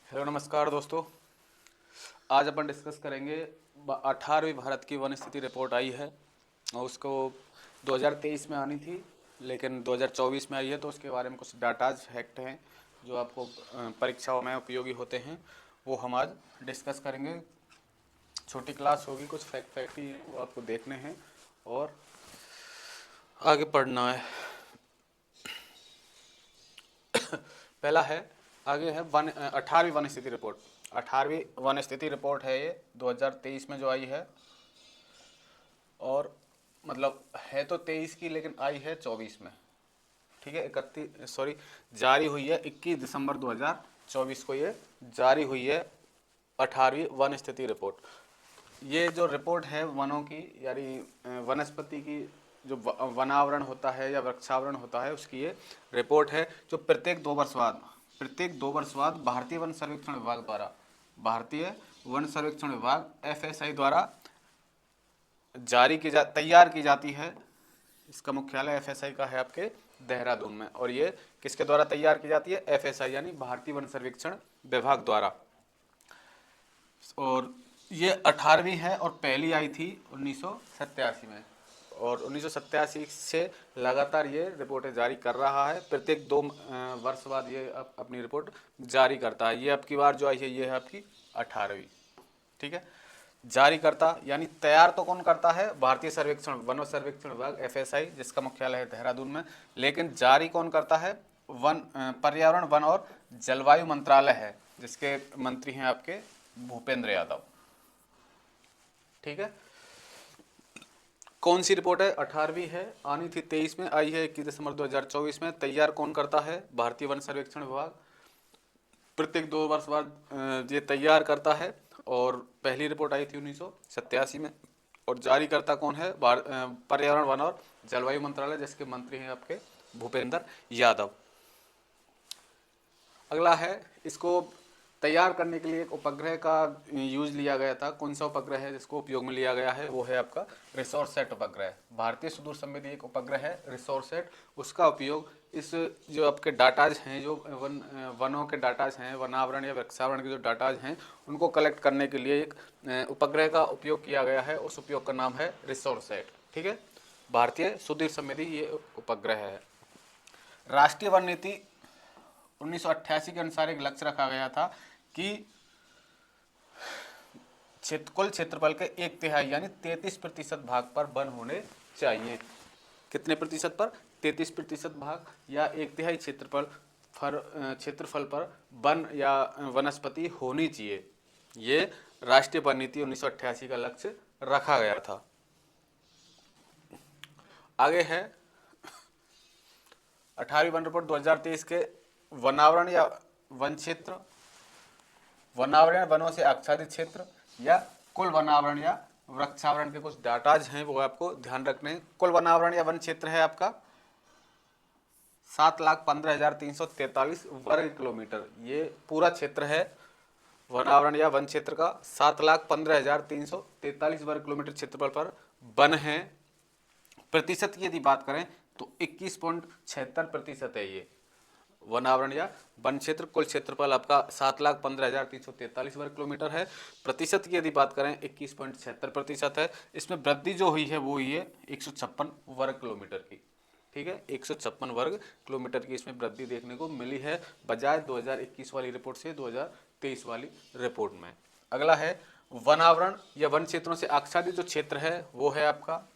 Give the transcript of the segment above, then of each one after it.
Hello नमस्कार दोस्तों। आज अपन डिस्कस करेंगे 18वीं भारत की वन स्थिति रिपोर्ट आई है और उसको 2023 में आनी थी लेकिन 2024 में आई है, तो उसके बारे में कुछ डाटाज फैक्ट हैं जो आपको परीक्षाओं में उपयोगी होते हैं, वो हम आज डिस्कस करेंगे। छोटी क्लास होगी, कुछ फैक्ट ही वो आपको देखने हैं और आगे पढ़ना है। पहला है, आगे है 18वीं वन स्थिति रिपोर्ट। 18वीं वन स्थिति रिपोर्ट है ये 2023 में जो आई है, और मतलब है तो 23 की लेकिन आई है 24 में। ठीक है, जारी हुई है 21 दिसंबर 2024 को ये जारी हुई है 18वीं वन स्थिति रिपोर्ट। ये जो रिपोर्ट है वनों की, यानी वनस्पति की जो वनावरण होता है या वृक्षावरण होता है, उसकी ये रिपोर्ट है जो प्रत्येक 2 वर्ष बाद भारतीय वन सर्वेक्षण विभाग द्वारा, भारतीय वन सर्वेक्षण विभाग FSI द्वारा तैयार की जाती है। इसका मुख्यालय FSI का है आपके देहरादून में, और ये किसके द्वारा तैयार की जाती है? FSI यानी भारतीय वन सर्वेक्षण विभाग द्वारा। और ये 18वीं है और पहली आई थी 1987 में, और 1987 से लगातार ये रिपोर्टें जारी कर रहा है। प्रत्येक 2 वर्ष बाद ये अपनी रिपोर्ट जारी करता है। ये अब की बार जो आई है ये है आपकी 18वीं। ठीक है, जारी करता यानी तैयार तो कौन करता है? भारतीय वन सर्वेक्षण विभाग FSI, जिसका मुख्यालय है देहरादून में, लेकिन जारी कौन करता है? पर्यावरण, वन और जलवायु मंत्रालय है, जिसके मंत्री हैं आपके भूपेंद्र यादव। ठीक है, कौन सी रिपोर्ट है? 18वीं है, आनी थी 23 में, आई है 21 दिसंबर 2024 में। तैयार कौन करता है? भारतीय वन सर्वेक्षण विभाग। प्रत्येक 2 वर्ष बाद ये तैयार करता है, और पहली रिपोर्ट आई थी 1987 में। और जारी करता कौन है? पर्यावरण, वन और जलवायु मंत्रालय, जिसके मंत्री हैं आपके भूपेंद्र यादव। अगला है, इसको तैयार करने के लिए एक उपग्रह का यूज लिया गया था। कौन सा उपग्रह है जिसको उपयोग में लिया गया है? वो है आपका रिसोर्ससेट उपग्रह। भारतीय सुदूर संवेदी एक उपग्रह है रिसोर्ससेट। उसका उपयोग इस जो आपके डाटाज हैं, जो वनों के डाटाज हैं, वनावरण या वृक्षावरण के जो डाटाज हैं, उनको कलेक्ट करने के लिए एक उपग्रह का उपयोग किया गया है। उस उपयोग का नाम है रिसोर्ससेट। ठीक है, भारतीय सुदूर संवेदी ये उपग्रह है। राष्ट्रीय वन नीति 1988 के अनुसार एक लक्ष्य रखा गया था कि कुल क्षेत्रफल के 1/3 यानी 33% भाग पर वन होने चाहिए। कितने प्रतिशत पर? 33% भाग या 1/3 क्षेत्रफल पर वन या वनस्पति होनी चाहिए। ये राष्ट्रीय वन नीति 1988 का लक्ष्य रखा गया था। आगे है 18वीं वन रिपोर्ट 2023 के वनावरण या वन क्षेत्र, वनावरण वनों से आच्छादित क्षेत्र या कुल वनावरण या वृक्षावरण के कुछ डाटाज हैं, वो आपको ध्यान रखने हैं। कुल वनावरण या वन क्षेत्र है आपका 7,15,343 वर्ग किलोमीटर। ये पूरा क्षेत्र है वनावरण या वन क्षेत्र का। 7,15,343 वर्ग किलोमीटर क्षेत्रफल पर वन है। प्रतिशत की यदि बात करें तो 21.76% है। ये वनावरण या वन क्षेत्र, कुल क्षेत्रफल आपका 7,15,343 वर्ग किलोमीटर है। प्रतिशत की यदि बात करें 21.76% है। इसमें वृद्धि जो हुई है वो हुई है 156 वर्ग किलोमीटर की। ठीक है, 156 वर्ग किलोमीटर की इसमें वृद्धि देखने को मिली है, बजाय 2021 वाली रिपोर्ट से 2023 वाली रिपोर्ट में। अगला है वनावरण या वन क्षेत्रों से आच्छादित जो क्षेत्र है वो है आपका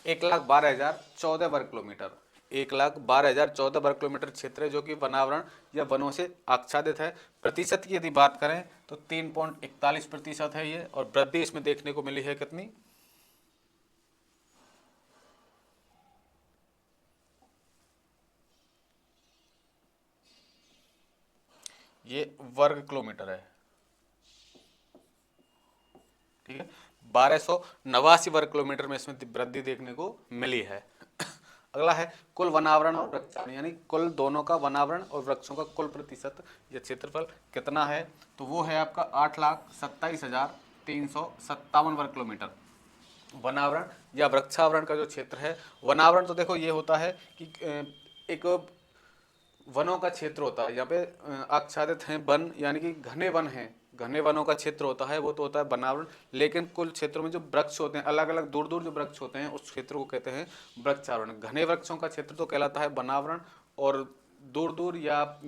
1,12,014 वर्ग किलोमीटर। 1,12,014 वर्ग किलोमीटर क्षेत्र है जो कि वनावरण या वनों से आच्छादित है। प्रतिशत की यदि बात करें तो 3.41% है ये, और वृद्धि इसमें देखने को मिली है कितनी? ये वर्ग किलोमीटर है। ठीक है, 1289 वर्ग किलोमीटर में इसमें वृद्धि देखने को मिली है। अगला है कुल वनावरण और वृक्षावरण, यानी कुल दोनों का वनावरण और वृक्षों का कुल प्रतिशत या क्षेत्रफल कितना है? तो वो है आपका 8,27,357 वर्ग किलोमीटर। वनावरण या वृक्षावरण का जो क्षेत्र है, वनावरण तो देखो ये होता है कि एक वनों का क्षेत्र होता है, यहाँ पे आच्छादित हैं वन, यानी कि घने वन हैं, घने वनों का क्षेत्र होता है, वो तो होता है वनावरण। लेकिन कुल क्षेत्रों में जो वृक्ष होते हैं, अलग अलग दूर दूर जो वृक्ष होते हैं, उस क्षेत्र को कहते हैं वृक्षावरण। घने वृक्षों का क्षेत्र तो कहलाता है वनावरण, और दूर दूर या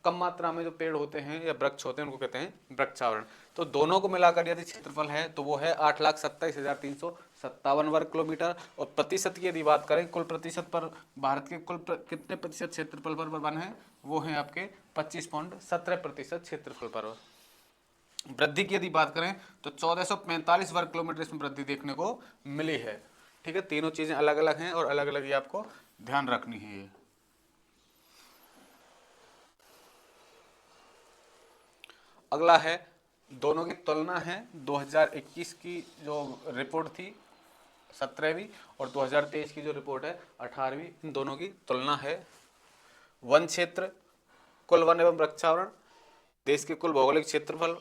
कम मात्रा में जो पेड़ होते हैं या वृक्ष होते हैं उनको कहते हैं वृक्षावरण। तो दोनों को मिलाकर यदि क्षेत्रफल है तो वो है 8,27,357 वर्ग किलोमीटर। और प्रतिशत की यदि बात करें, कुल प्रतिशत पर भारत के कुल कितने प्रतिशत क्षेत्रफल पर वन है, वो है आपके 25.17% क्षेत्रफल पर। वृद्धि की यदि बात करें तो 1445 वर्ग किलोमीटर इसमें वृद्धि देखने को मिली है। ठीक है, तीनों चीजें अलग अलग हैं और अलग अलग ये आपको ध्यान रखनी है। ये अगला है, दोनों की तुलना है। 2021 की जो रिपोर्ट थी 17वीं और 2023 की जो रिपोर्ट है 18वीं, इन दोनों की तुलना है। वन क्षेत्र, कुल वन एवं वृक्षावरण, देश के कुल भौगोलिक क्षेत्रफल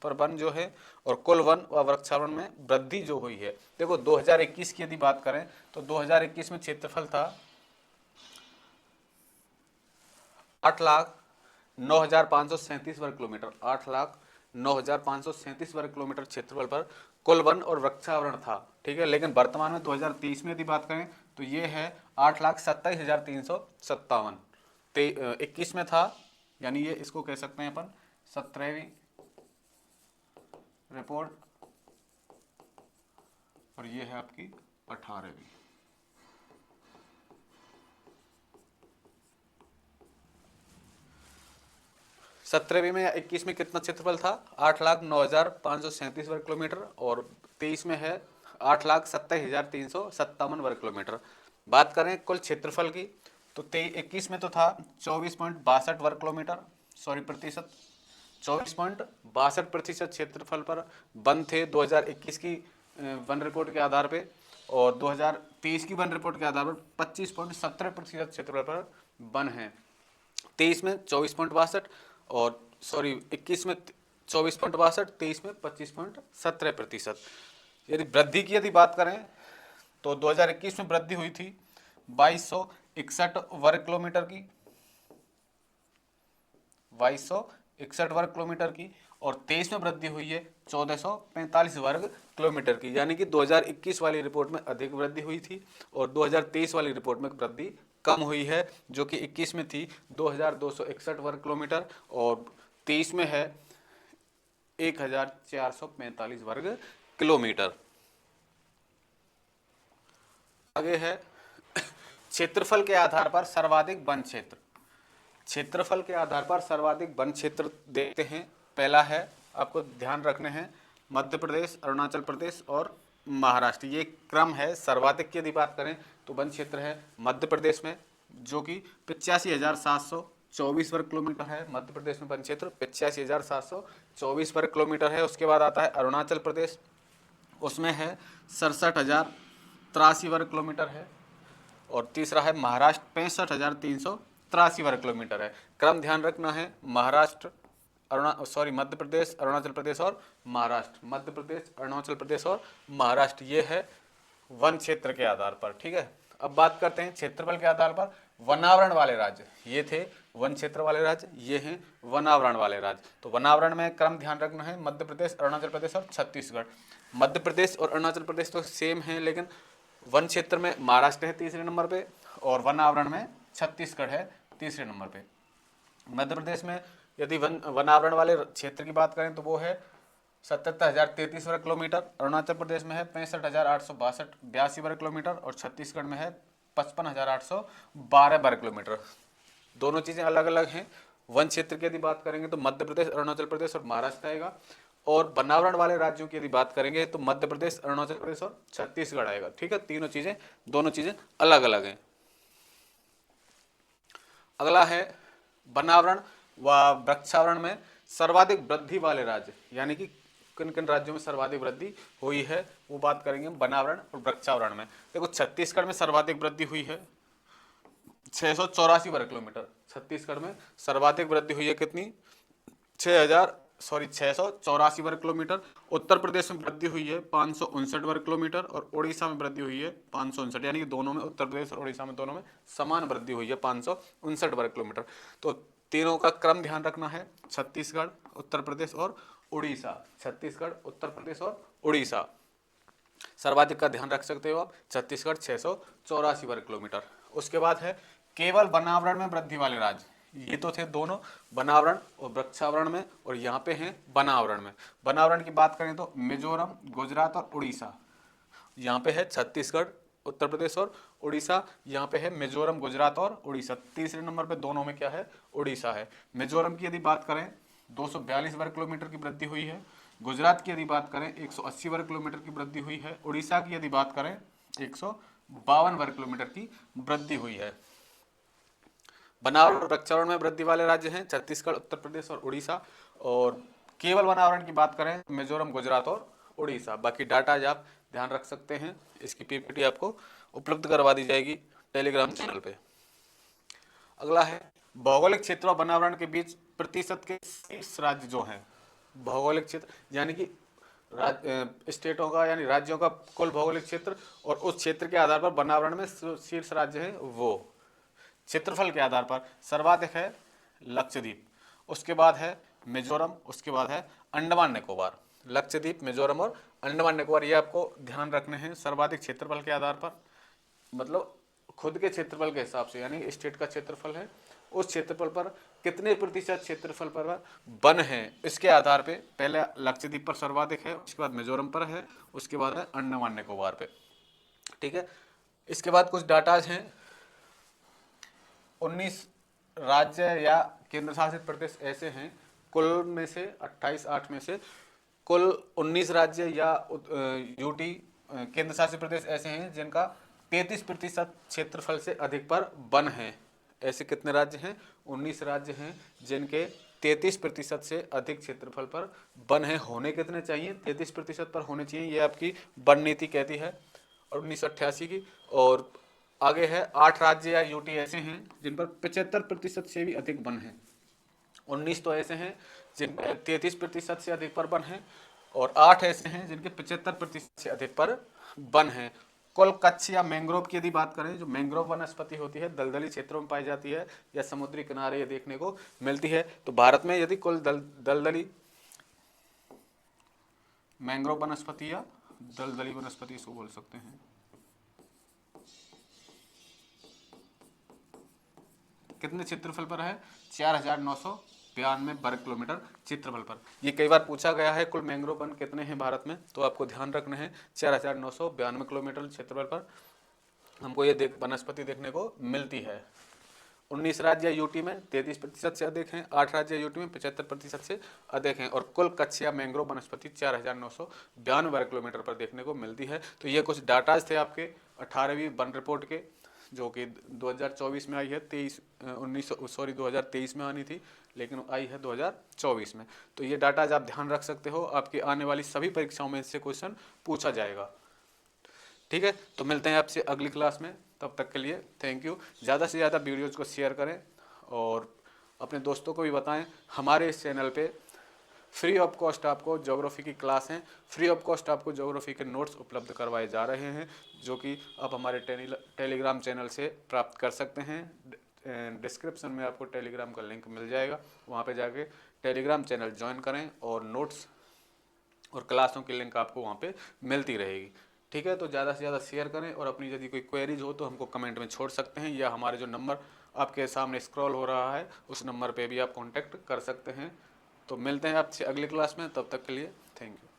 पर वन जो है, और कुल वन व वृक्षावरण में वृद्धि जो हुई है। देखो 2021 की यदि बात करें तो 2021 में क्षेत्रफल था 8,09,537 वर्ग किलोमीटर। 8,09,537 वर्ग किलोमीटर क्षेत्रफल पर कुल वन और वृक्षावरण था। ठीक है, लेकिन वर्तमान में 2023 में यदि बात करें तो ये है 8,27,357। 21 में था, यानी ये इसको कह सकते हैं अपन 17वीं रिपोर्ट, और ये है आपकी 18वीं। सत्रहवीं में या 21 में कितना क्षेत्रफल था? 8,09,537 वर्ग किलोमीटर, और 23 में है 8,27,357 वर्ग किलोमीटर। बात करें कुल क्षेत्रफल की तो 21 में तो था 24.62 वर्ग किलोमीटर, सॉरी प्रतिशत, 24.62% क्षेत्रफल पर वन थे 2021 की वन रिपोर्ट के आधार पे, और 2023 की वन रिपोर्ट के आधार पर 25.17% क्षेत्रफल पर वन है। 23 में 24.62, और सॉरी 21 में 24.62, 23 में 25.17%। यदि वृद्धि की यदि बात करें तो 2021 में वृद्धि हुई थी 2261 वर्ग किलोमीटर की, 2261 वर्ग किलोमीटर की, और 23 में वृद्धि हुई है 1445 वर्ग किलोमीटर की। यानी कि 2021 वाली रिपोर्ट में अधिक वृद्धि हुई थी और 2023 वाली रिपोर्ट में वृद्धि कम हुई है, जो कि 21 में थी 2261 वर्ग किलोमीटर और 23 में है 1445 वर्ग किलोमीटर। आगे है क्षेत्रफल के आधार पर सर्वाधिक वन क्षेत्र। क्षेत्रफल के आधार पर सर्वाधिक वन क्षेत्र देखते हैं। पहला है, आपको ध्यान रखने हैं, मध्य प्रदेश, अरुणाचल प्रदेश और महाराष्ट्र, ये क्रम है। सर्वाधिक की यदि बात करें तो वन क्षेत्र है मध्य प्रदेश में, जो कि 85,724 वर्ग किलोमीटर है। मध्य प्रदेश में वन क्षेत्र 85,724 वर्ग किलोमीटर है। उसके बाद आता है अरुणाचल प्रदेश, उसमें है 67,083 वर्ग किलोमीटर है। और तीसरा है महाराष्ट्र, 65,383 वर्ग किलोमीटर है। क्रम ध्यान रखना है, महाराष्ट्र, मध्य प्रदेश, अरुणाचल प्रदेश और महाराष्ट्र, मध्य प्रदेश, अरुणाचल प्रदेश और महाराष्ट्र, ये है वन क्षेत्र के आधार पर। ठीक है, अब बात करते हैं क्षेत्रफल के आधार पर वनावरण वाले राज्य। ये थे वन क्षेत्र वाले राज्य, ये हैं वनावरण वाले राज्य। तो वनावरण में क्रम ध्यान रखना है, मध्य प्रदेश, अरुणाचल प्रदेश और छत्तीसगढ़। मध्य प्रदेश और अरुणाचल प्रदेश तो सेम है, लेकिन वन क्षेत्र में महाराष्ट्र है तीसरे नंबर पे और वन आवरण में छत्तीसगढ़ है तीसरे नंबर पे। मध्य प्रदेश में यदि वन आवरण वाले क्षेत्र की बात करें तो वो है 77,033 वर्ग किलोमीटर। अरुणाचल प्रदेश में है 65,882 वर्ग किलोमीटर और छत्तीसगढ़ में है 55,812 वर्ग किलोमीटर। दोनों चीज़ें अलग अलग हैं। वन क्षेत्र की यदि बात करेंगे तो मध्य प्रदेश, अरुणाचल प्रदेश और महाराष्ट्र आएगा, और वनावरण वाले राज्यों की यदि बात करेंगे तो मध्य प्रदेश, अरुणाचल प्रदेश और छत्तीसगढ़ आएगा। ठीक है, तीनों चीजें, दोनों चीजें अलग अलग हैं। अगला है वनावरण व वृक्षावरण में सर्वाधिक वृद्धि वाले राज्य, यानी कि किन किन राज्यों में सर्वाधिक वृद्धि हुई है, वो बात करेंगे वनावरण और वृक्षावरण में। देखो छत्तीसगढ़ में सर्वाधिक वृद्धि हुई है 684 वर्ग किलोमीटर। छत्तीसगढ़ में सर्वाधिक वृद्धि हुई है कितनी? 684 वर्ग किलोमीटर। उत्तर प्रदेश में वृद्धि हुई है 559 वर्ग किलोमीटर और उड़ीसा में वृद्धि हुई है 559, यानी कि दोनों में, उत्तर प्रदेश और उड़ीसा में दोनों में समान वृद्धि हुई है 559 वर्ग किलोमीटर। तो तीनों का क्रम ध्यान रखना है, छत्तीसगढ़, उत्तर प्रदेश और उड़ीसा। छत्तीसगढ़, उत्तर प्रदेश और उड़ीसा। सर्वाधिक का ध्यान रख सकते हो आप, छत्तीसगढ़ 684 वर्ग किलोमीटर। उसके बाद है केवल वनावरण में वृद्धि वाले राज्य। ये तो थे दोनों, वनावरण और वृक्षावरण में, और यहाँ पे हैं वनावरण में। वनावरण की बात करें तो मिजोरम, गुजरात और उड़ीसा। यहाँ पे है छत्तीसगढ़, उत्तर प्रदेश और उड़ीसा। यहाँ पे है मिजोरम, गुजरात और उड़ीसा। तीसरे नंबर पे दोनों में क्या है, उड़ीसा है। मिजोरम की यदि बात करें 242 वर्ग किलोमीटर की वृद्धि हुई है। गुजरात की यदि बात करें 180 वर्ग किलोमीटर की वृद्धि हुई है। उड़ीसा की यदि बात करें 152 वर्ग किलोमीटर की वृद्धि हुई है। वनावरण और वृक्षावरण में वृद्धि वाले राज्य हैं छत्तीसगढ़, उत्तर प्रदेश और उड़ीसा। और केवल वनावरण की बात करें मिजोरम, गुजरात और उड़ीसा। बाकी डाटा आज आप ध्यान रख सकते हैं, इसकी पीपीटी आपको उपलब्ध करवा दी जाएगी टेलीग्राम चैनल पे। अगला है भौगोलिक क्षेत्र और वनावरण के बीच प्रतिशत के शीर्ष राज्य जो हैं। भौगोलिक क्षेत्र यानी कि स्टेटों का, यानी राज्यों का कुल भौगोलिक क्षेत्र, और उस क्षेत्र के आधार पर वनावरण में शीर्ष राज्य है वो। क्षेत्रफल के आधार पर सर्वाधिक है लक्षद्वीप, उसके बाद है मिजोरम, उसके बाद है अंडमान निकोबार। लक्षद्वीप, मिजोरम और अंडमान निकोबार, ये आपको ध्यान रखने हैं सर्वाधिक क्षेत्रफल के आधार पर, मतलब खुद के क्षेत्रफल के हिसाब से, यानी स्टेट का क्षेत्रफल है, उस क्षेत्रफल पर कितने प्रतिशत क्षेत्रफल पर वन है, इसके आधार पे पहले लक्षद्वीप पर सर्वाधिक है, उसके बाद मिजोरम पर है, उसके बाद है अंडमान निकोबार पे। ठीक है, इसके बाद कुछ डाटाज हैं। 19 राज्य या केंद्र शासित प्रदेश ऐसे हैं, कुल में से 28 में से कुल 19 राज्य या यूटी केंद्र शासित प्रदेश ऐसे हैं जिनका 33% क्षेत्रफल से अधिक पर वन है। ऐसे कितने राज्य हैं? 19 राज्य हैं जिनके 33% से अधिक क्षेत्रफल पर वन है। होने कितने चाहिए? 33% पर होने चाहिए, ये आपकी वन नीति कहती है 1988 की। और आगे है 8 राज्य या यूटी ऐसे हैं जिन पर 75% से भी अधिक वन है। 19 तो ऐसे हैं जिनके 33% से अधिक पर वन है, और 8 ऐसे हैं जिनके 75% से अधिक पर वन है। कुल कच्छ या मैंग्रोव की यदि बात करें, जो मैंग्रोव वनस्पति होती है दलदली क्षेत्रों में पाई जाती है या समुद्री किनारे ये देखने को मिलती है। तो भारत में यदि कुल दलदली मैंग्रोव वनस्पति या दलदली वनस्पति इसको बोल सकते हैं, कितने क्षेत्रफल पर है? 4992 वर्ग किलोमीटर क्षेत्रफल पर। ये कई बार पूछा गया है कुल मैंग्रोव वन कितने हैं भारत में, तो आपको ध्यान रखना है 4992 किलोमीटर क्षेत्रफल पर हमको ये वनस्पति देखने को मिलती है। 19 राज्य यूटी में 33% से अधिक हैं, 8 राज्य यूटी में 75% से अधिक हैं, और कुल कच्छ या मैंग्रोव वनस्पति 4992 वर्ग किलोमीटर पर देखने को मिलती है। तो ये कुछ डाटाज थे आपके 18वीं वन रिपोर्ट के, जो कि 2024 में आई है। 2023 में आनी थी, लेकिन आई है 2024 में। तो ये डाटा आप ध्यान रख सकते हो, आपकी आने वाली सभी परीक्षाओं में इससे क्वेश्चन पूछा जाएगा। ठीक है, तो मिलते हैं आपसे अगली क्लास में, तब तक के लिए थैंक यू। ज़्यादा से ज़्यादा वीडियोज़ को शेयर करें और अपने दोस्तों को भी बताएं। हमारे इस चैनल पे फ्री ऑफ कॉस्ट आपको ज्योग्राफी की क्लास हैं, फ्री ऑफ कॉस्ट आपको ज्योग्राफी के नोट्स उपलब्ध करवाए जा रहे हैं, जो कि आप हमारे टेलीग्राम चैनल से प्राप्त कर सकते हैं। डिस्क्रिप्शन में आपको टेलीग्राम का लिंक मिल जाएगा, वहाँ पे जाके टेलीग्राम चैनल ज्वाइन करें और नोट्स और क्लासों की लिंक आपको वहाँ पे मिलती रहेगी। ठीक है, तो ज़्यादा से ज़्यादा शेयर करें, और अपनी यदि कोई क्वेरीज हो तो हमको कमेंट में छोड़ सकते हैं, या हमारे जो नंबर आपके सामने स्क्रॉल हो रहा है उस नंबर पे भी आप कांटेक्ट कर सकते हैं। तो मिलते हैं आपसे अगली क्लास में, तब तक के लिए थैंक यू।